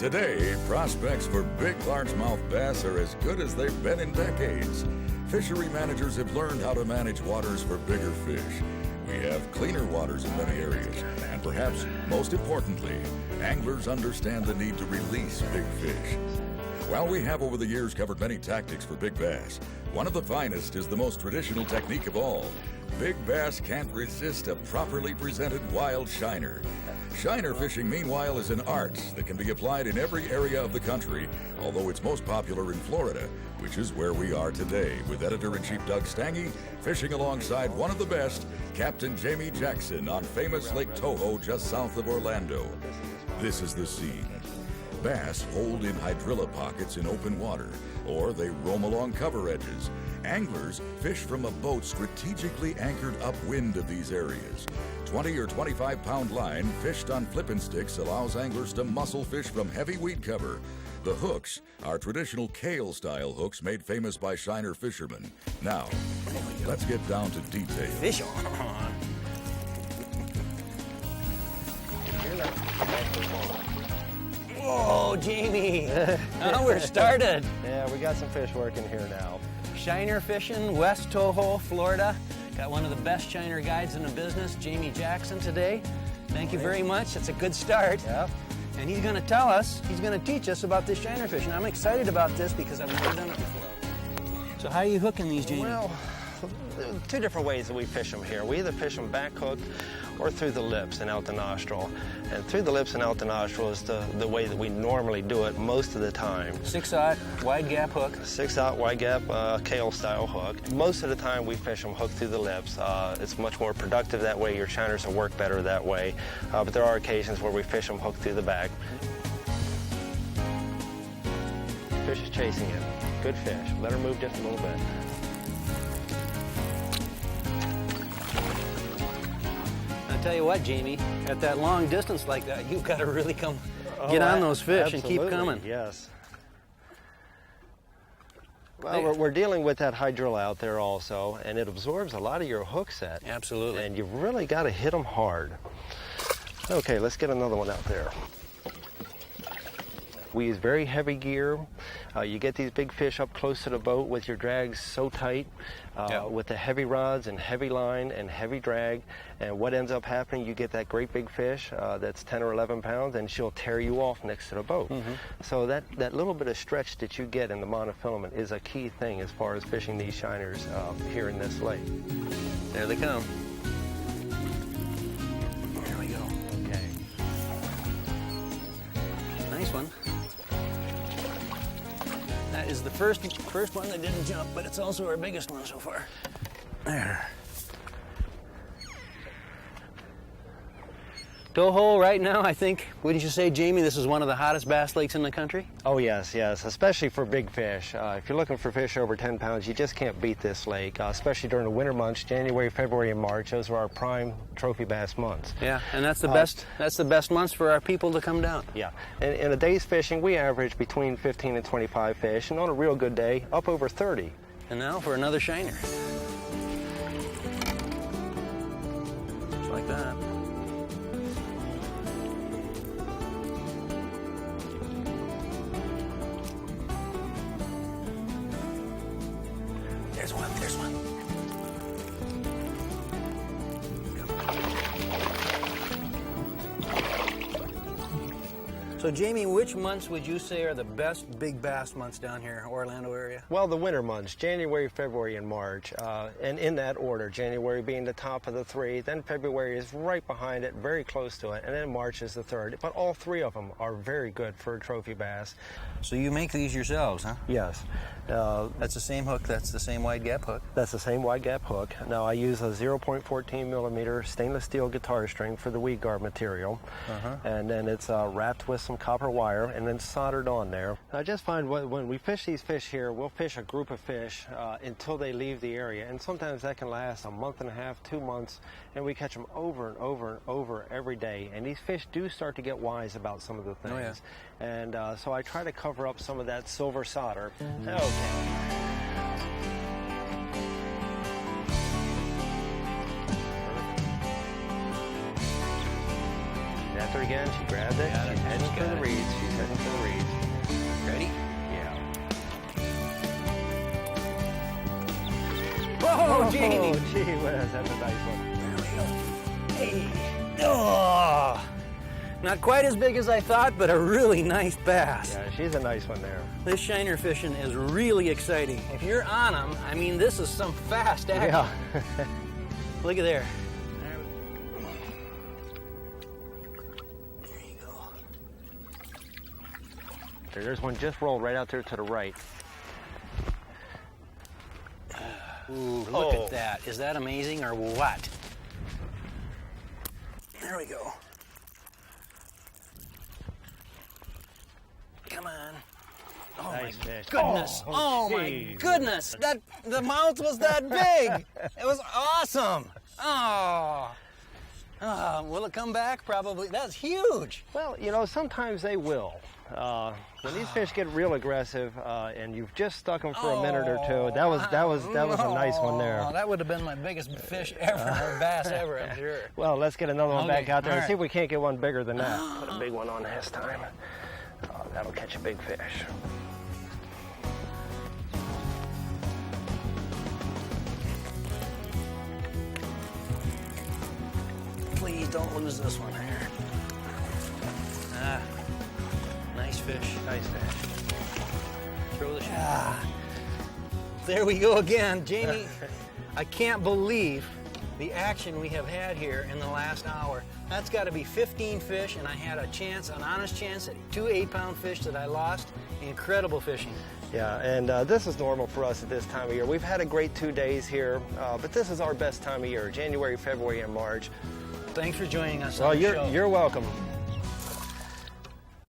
Today, prospects for big largemouth bass are as good as they've been in decades. Fishery managers have learned how to manage waters for bigger fish. We have cleaner waters in many areas, and perhaps most importantly, anglers understand the need to release big fish. While we have over the years covered many tactics for big bass, one of the finest is the most traditional technique of all. Big bass can't resist a properly presented wild shiner. Shiner fishing, meanwhile, is an art that can be applied in every area of the country, although it's most popular in Florida, which is where we are today, with Editor-in-Chief Doug Stange fishing alongside one of the best, Captain Jamie Jackson, on famous Lake Toho just south of Orlando. This is the scene. Bass hold in hydrilla pockets in open water, or they roam along cover edges. Anglers fish from a boat strategically anchored upwind of these areas. 20 or 25-pound line fished on flippin' sticks allows anglers to muscle fish from heavy weed cover. The hooks are traditional kale-style hooks made famous by shiner fishermen. Now, let's get down to detail. Fish on. Whoa, Jamie. Now we're started. Yeah, we got some fish working here now. Shiner fishing, West Toho, Florida. Got one of the best shiner guides in the business, Jamie Jackson, today. Thank you very much. It's a good start. Yeah. And he's going to tell us, he's going to teach us about this shiner fishing. I'm excited about this because I've never done it before. So how are you hooking these, Jamie? Well, two different ways that we fish them here. We either fish them back hooked or through the lips and out the nostril. And through the lips and out the nostril is the way that we normally do it most of the time. 6/0 wide gap hook. 6/0 wide gap kale style hook. Most of the time we fish them hooked through the lips. It's much more productive that way. Your shiners will work better that way. But there are occasions where we fish them hooked through the back. Fish is chasing it. Good fish. Let her move just a little bit. I'll tell you what, Jamie, at that long distance like that, you've got to really get on those fish and keep coming. Yes. Well, we're dealing with that hydrilla out there also, and it absorbs a lot of your hook set. Absolutely. And you've really got to hit them hard. Okay, let's get another one out there. We use very heavy gear. You get these big fish up close to the boat with your drags so tight, with the heavy rods and heavy line and heavy drag. And what ends up happening, you get that great big fish that's 10 or 11 pounds, and she'll tear you off next to the boat. So that little bit of stretch that you get in the monofilament is a key thing as far as fishing these shiners here in this lake. There they come. There we go. Okay. Nice one. That is the first one that didn't jump, but it's also our biggest one so far. There. Toho right now, I think, what did you say, Jamie? This is one of the hottest bass lakes in the country? Oh, yes, yes, especially for big fish. If you're looking for fish over 10 pounds, you just can't beat this lake, especially during the winter months, January, February, and March. Those are our prime trophy bass months. Yeah, and that's the best months for our people to come down. Yeah, and in a day's fishing, we average between 15 and 25 fish, and on a real good day, up over 30. And now for another shiner. Just like that. There's one. So, Jamie, which months would you say are the best big bass months down here, Orlando area? Well, the winter months, January, February, and March, and in that order, January being the top of the three, then February is right behind it, very close to it, and then March is the third. But all three of them are very good for a trophy bass. So you make these yourselves, huh? Yes. That's the same hook, that's the same wide gap hook? That's the same wide gap hook. Now I use a 0.14 millimeter stainless steel guitar string for the weed guard material. And then it's wrapped with some copper wire and then soldered on there. I just find when we fish these fish here, we'll fish a group of fish until they leave the area. And sometimes that can last a month and a half, 2 months, and we catch them over and over and over every day. And these fish do start to get wise about some of the things. Oh, yeah. And so I try to cover up some of that silver solder. Okay. After again, she grabbed it. She's heading for the reeds. She's heading for the Jamie. gee whiz, that's a nice one. There we go. Hey. Oh. Not quite as big as I thought, but a really nice bass. Yeah, she's a nice one there. This shiner fishing is really exciting. If you're on them, I mean, this is some fast action. Yeah. Look at there. There you go. There's one just rolled right out there to the right. Ooh, look at that. Is that amazing or what? There we go. Come on. Oh Nice my fish. goodness. Oh my geez. goodness. That the mouth was that big. It was awesome. Oh. Will it come back? Probably. That's huge. Well, you know, sometimes they will. When these fish get real aggressive, and you've just stuck them for a minute or two, that was a nice one there. Oh, that would have been my biggest fish ever, or bass ever, I'm sure. Well, let's get another one back out there and all see right. if we can't get one bigger than that. Put a big one on this time. Oh, that'll catch a big fish. Please don't lose this one here. Nice fish. Nice fish. Throw the shot. There we go again. Jamie, I can't believe the action we have had here in the last hour. That's got to be 15 fish, and I had a chance, an honest chance at 2 8-pound fish that I lost. Incredible fishing. Yeah, and this is normal for us at this time of year. We've had a great 2 days here, but this is our best time of year, January, February, and March. Thanks for joining us Well, on the show. you're welcome.